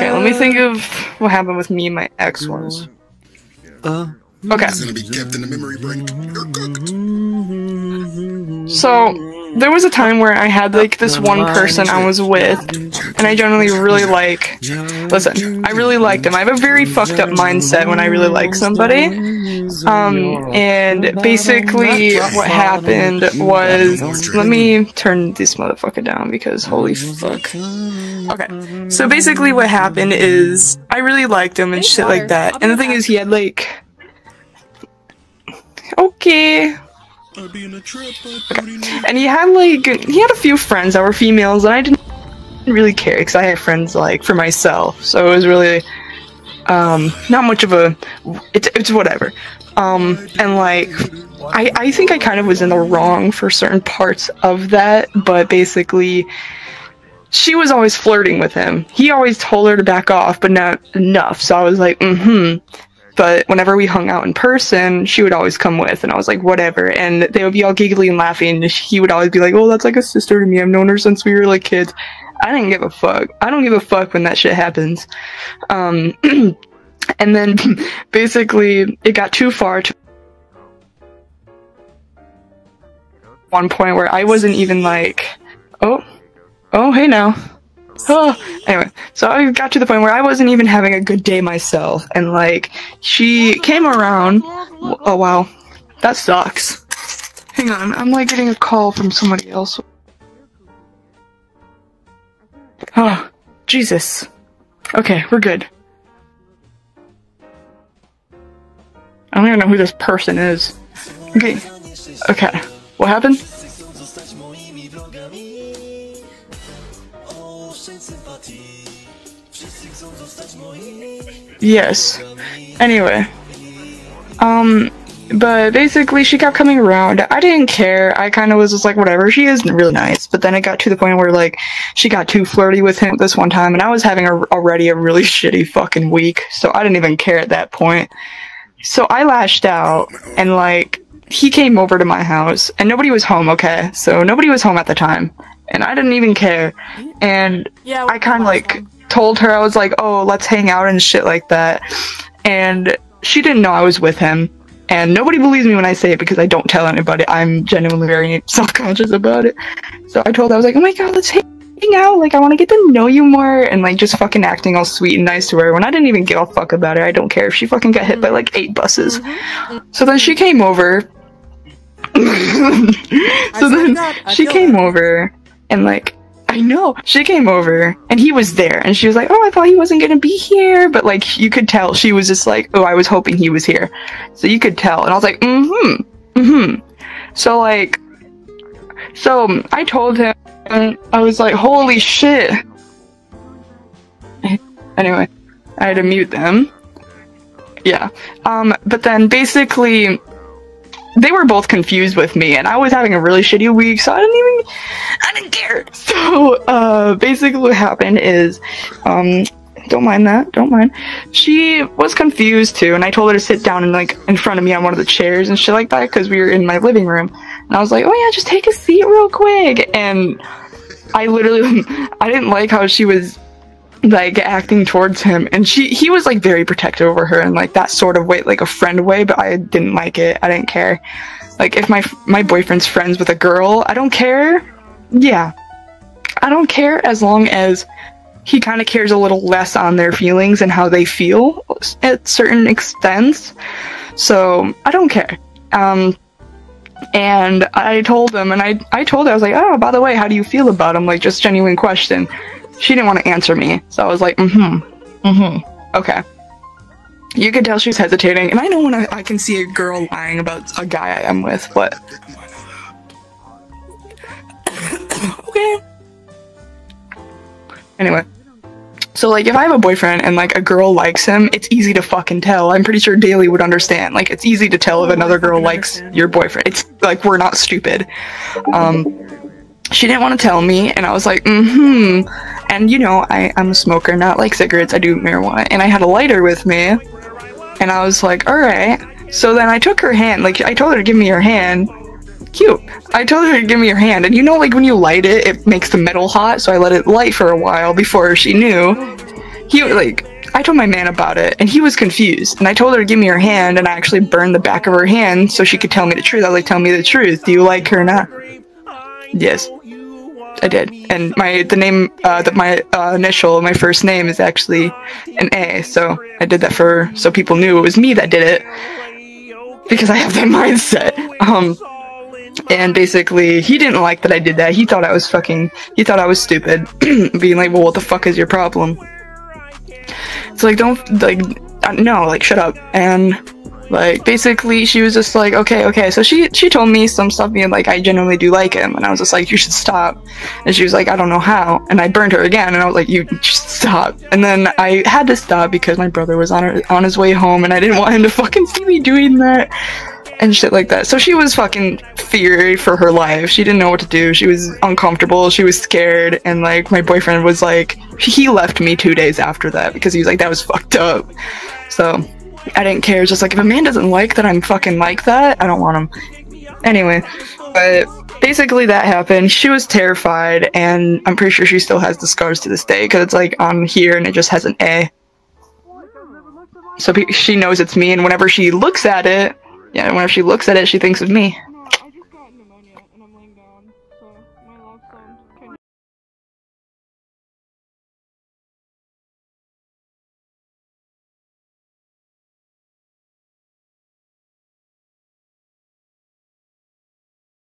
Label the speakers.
Speaker 1: Okay, let me think of what happened with me and my ex once. Okay. So, there was a time where I had, like, this one person I was with, and I generally really listen, I really liked him. I have a very fucked up mindset when I really like somebody. And basically what happened was, let me turn this motherfucker down because holy fuck. Okay, so basically what happened is, I really liked him and shit like that, and the thing is he had, like, okay. And he had a few friends that were females, and I didn't really care because I had friends like for myself, so it was really not much of a it's whatever. And like I think I kind of was in the wrong for certain parts of that, but basically she was always flirting with him. He always told her to back off, but not enough. So I was like, But whenever we hung out in person, she would always come with, and I was like, whatever. And they would be all giggly and laughing, and he would always be like, oh, that's like a sister to me. I've known her since we were like kids. I didn't give a fuck. I don't give a fuck when that shit happens. And then basically it got too far to one point where I wasn't even like, oh, hey now. Oh, anyway, so I got to the point where I wasn't even having a good day myself, and like, she came around. Oh wow, that sucks. Hang on, I'm like getting a call from somebody else. Oh, Jesus. Okay, we're good. I don't even know who this person is. Okay, what happened? Yes. Anyway. But basically she kept coming around. I didn't care. I kind of was just like, whatever, she is really nice. But then it got to the point where, like, she got too flirty with him this one time, and I was having already a really shitty fucking week, so I didn't even care at that point. So I lashed out, and, like, he came over to my house, and nobody was home, okay? So nobody was home at the time, and I didn't even care. And I kind of, like, told her, I was like, oh, let's hang out and shit like that. And she didn't know I was with him. And nobody believes me when I say it because I don't tell anybody. I'm genuinely very self-conscious about it. So I told her, I was like, oh my god, let's hang out. Like, I want to get to know you more. And, like, just fucking acting all sweet and nice to her when I didn't even give a fuck about her. I don't care if she fucking got hit by, like, 8 buses. So then she came over. She came over and, like, I know, she came over, and he was there, and she was like, oh, I thought he wasn't gonna be here, but, like, you could tell, she was just like, oh, I was hoping he was here, so you could tell, and I was like, so, like, so, I told him, and I was like, holy shit. Anyway, I had to mute them. Yeah, but then, basically, they were both confused with me, and I was having a really shitty week, so I didn't care. So, basically what happened is, don't mind that, don't mind. She was confused too, and I told her to sit down and, like, in front of me on one of the chairs and shit like that, because we were in my living room. And I was like, oh yeah, just take a seat real quick. And I literally, I didn't like how she was, like, acting towards him, and he was, like, very protective over her in, like, that sort of way, like a friend way, but I didn't like it. I didn't care. Like, if my boyfriend's friends with a girl, I don't care. Yeah. I don't care as long as he kind of cares a little less on their feelings and how they feel at certain extents. So, I don't care. And I told him, and I told her, I was like, oh, by the way, how do you feel about him? Like, just genuine question. She didn't want to answer me, so I was like, okay. You could tell she was hesitating, and I know when I can see a girl lying about a guy I am with, but... Okay. Anyway. So, like, if I have a boyfriend and, like, a girl likes him, it's easy to fucking tell. I'm pretty sure Daly would understand. Like, it's easy to tell if another girl likes your boyfriend. It's, like, we're not stupid. She didn't want to tell me, and I was like, And, you know, I'm a smoker, not like cigarettes, I do marijuana. And I had a lighter with me, and I was like, alright. So then I took her hand, like, I told her to give me her hand. Cute. I told her to give me her hand, and you know, like, when you light it, it makes the metal hot, so I let it light for a while before she knew. like, I told my man about it, and he was confused, and I told her to give me her hand, and I actually burned the back of her hand so she could tell me the truth. I was like, tell me the truth, do you like her or not? Yes, I did, and my initial, my first name is actually an A, so I did that so people knew it was me that did it, because I have that mindset. And basically, he didn't like that I did that. He thought I was stupid, being like, well, what the fuck is your problem? It's like, no, like, shut up. And, like, basically, she was just like, okay, so she told me some stuff being like, I genuinely do like him, and I was just like, you should stop. And she was like, I don't know how, and I burned her again, and I was like, you should stop. And then I had to stop because my brother was on his way home, and I didn't want him to fucking see me doing that. And shit like that. So she was fucking feared for her life. She didn't know what to do. She was uncomfortable. She was scared. And like, my boyfriend was like, he left me 2 days after that because he was like, that was fucked up. So I didn't care. It's just like, if a man doesn't like that I'm fucking like that, I don't want him. Anyway, but basically that happened. She was terrified, and I'm pretty sure she still has the scars to this day because it's like on here and it just has an A. So she knows it's me, and whenever she looks at it, she thinks of me.